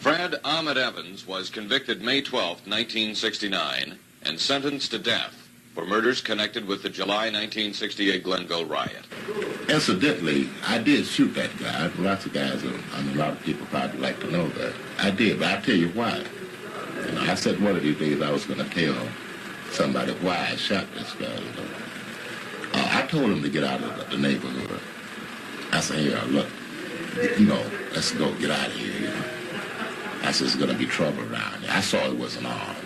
Fred Ahmed Evans was convicted May 12, 1969, and sentenced to death for murders connected with the July 1968 Glenville riot. Incidentally, I did shoot that guy. Lots of guys, a lot of people probably like to know that. I did, but I'll tell you why. I said one of these days I was going to tell somebody why I shot this guy. I told him to get out of the neighborhood. I said, hey, look, let's go get out of here, I said, there's going to be trouble around here. I saw he wasn't armed,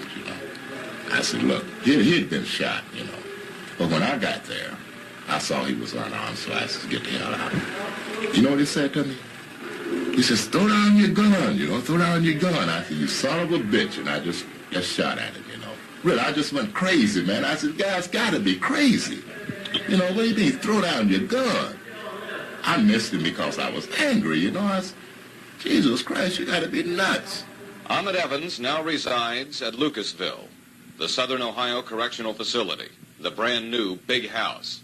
I said, look, he'd been shot, But when I got there, I saw he was unarmed, so I said, get the hell out. You know what he said to me? He says, throw down your gun, throw down your gun. I said, you son of a bitch, and I just shot at him, Really, I just went crazy, man. I said, guys got to be crazy. What do you mean, throw down your gun? I missed him because I was angry, I said, Jesus Christ, you got to be nuts. Ahmed Evans now resides at Lucasville, the Southern Ohio Correctional Facility, the brand new big house.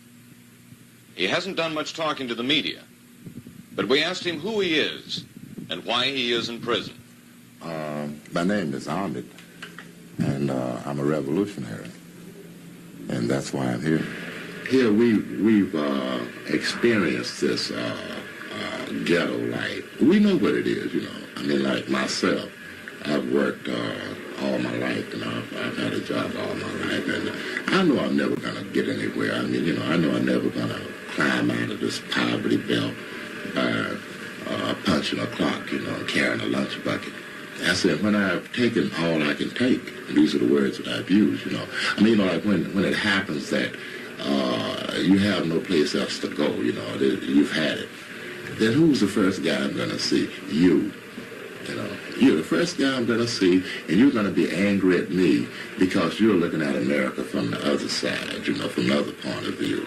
He hasn't done much talking to the media, but we asked him who he is and why he is in prison. My name is Ahmed, and I'm a revolutionary, and that's why I'm here. Here we've experienced this ghetto life. We know what it is, like myself, I've worked all my life, I've had a job all my life, and I know I'm never going to get anywhere. I know I'm never going to climb out of this poverty belt by punching a clock, carrying a lunch bucket. I said, when I've taken all I can take, these are the words that I've used, like when it happens that you have no place else to go, you've had it, then who's the first guy I'm going to see? You. You're the first guy I'm going to see, and you're going to be angry at me because you're looking at America from the other side, from the other point of view,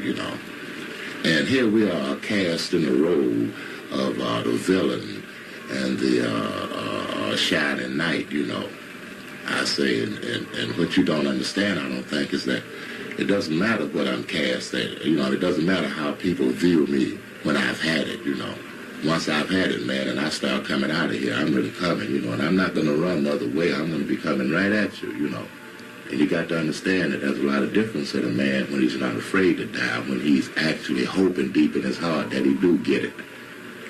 And here we are cast in the role of the villain and the shining knight, I say, and what you don't understand, I don't think, is that it doesn't matter what I'm cast at, it doesn't matter how people view me when I've had it, Once I've had it, man, and I start coming out of here, I'm really coming, and I'm not going to run the other way. I'm going to be coming right at you, And you got to understand that there's a lot of difference in a man when he's not afraid to die, when he's actually hoping deep in his heart that he do get it.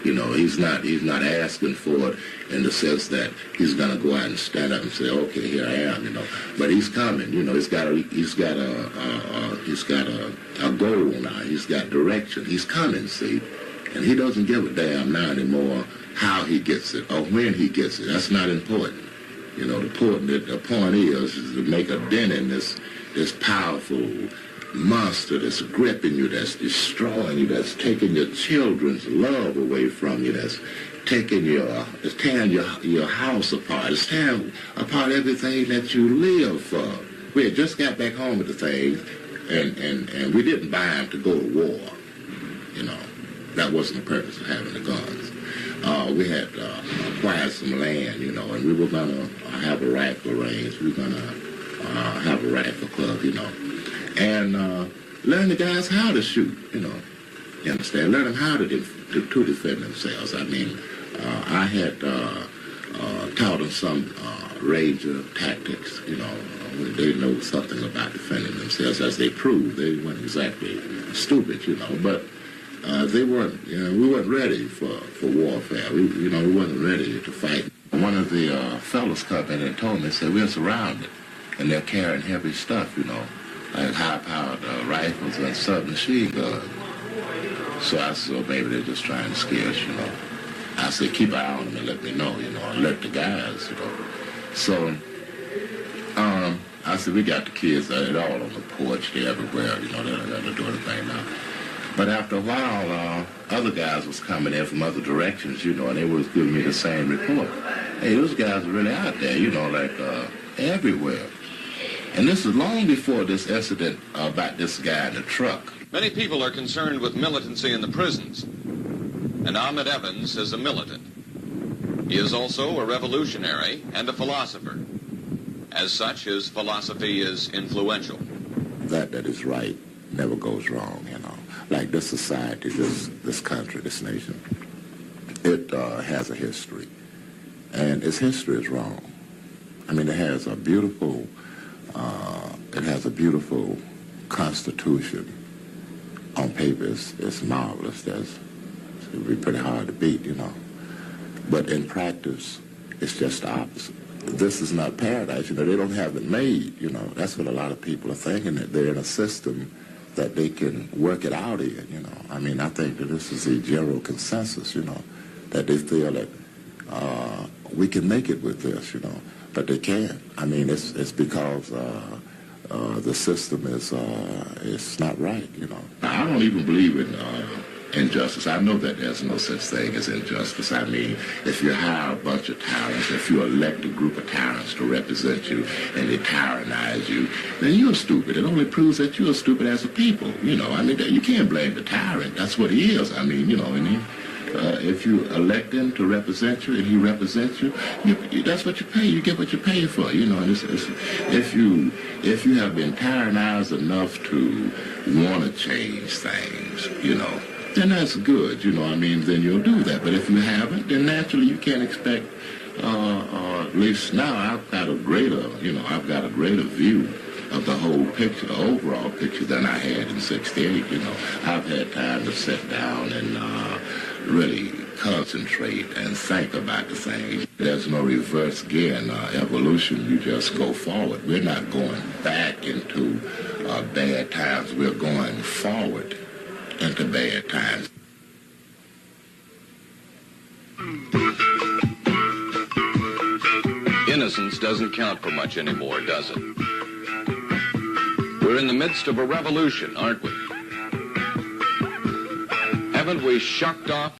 He's not asking for it in the sense that he's going to go out and stand up and say, okay, here I am, But he's coming, he's got a goal now. He's got direction. He's coming, see. And he doesn't give a damn now anymore how he gets it or when he gets it. That's not important. The point is to make a dent in this powerful monster that's gripping you, that's destroying you, that's taking your children's love away from you, that's tearing your house apart, it's tearing apart everything that you live for. We had just got back home with the thing, and we didn't buy them to go to war, That wasn't the purpose of having the guns. We had acquired some land, and we were going to have a rifle range. We were going to have a rifle club, and learn the guys how to shoot, You understand? Learn them how to defend themselves. I had taught them some range of tactics, They know something about defending themselves, as they proved. They weren't exactly stupid, but they weren't, we weren't ready for warfare. We wasn't ready to fight. One of the fellows come in and told me, said, we're surrounded, and they're carrying heavy stuff, like high-powered rifles and submachine guns. So I said, well, maybe they're just trying to scare us, I said, keep an eye on them and let me know, alert the guys, So, I said, we got the kids, they're all on the porch, they're everywhere, they're doing the thing now. But after a while, other guys was coming in from other directions, and they was giving me the same report. Hey, those guys are really out there, everywhere. And this is long before this incident about this guy in the truck. Many people are concerned with militancy in the prisons, and Ahmed Evans is a militant. He is also a revolutionary and a philosopher. As such, his philosophy is influential. That is right never goes wrong, Like this society, this country, this nation, it has a history. and its history is wrong. I mean, it has a beautiful constitution. On paper, it's marvelous. It would be pretty hard to beat, you know. But in practice, it's just the opposite. This is not paradise. You know, they don't have it made, you know. That's what a lot of people are thinking, that they're in a system that they can work it out in, you know. I mean, I think that this is a general consensus, you know, that they feel that we can make it with this, you know, but they can't. I mean, it's because the system is not right, you know. I don't even believe in injustice. I know that there's no such thing as injustice. I mean, if you hire a bunch of tyrants, if you elect a group of tyrants to represent you and they tyrannize you, then you're stupid. It only proves that you're stupid as a people, you know. I mean, you can't blame the tyrant. That's what he is. I mean, you know, if you elect him to represent you and he represents you, that's what you pay. You get what you pay for, you know. If you have been tyrannized enough to want to change things, you know, then that's good, you know. I mean, then you'll do that. But if you haven't, then naturally you can't expect. At least now I've got a greater view of the whole picture, the overall picture, than I had in '68. You know, I've had time to sit down and really concentrate and think about the things. There's no reverse gear in evolution. You just go forward. We're not going back into bad times. We're going forward into bad times. Innocence doesn't count for much anymore, does it? We're in the midst of a revolution, aren't we? Haven't we shucked off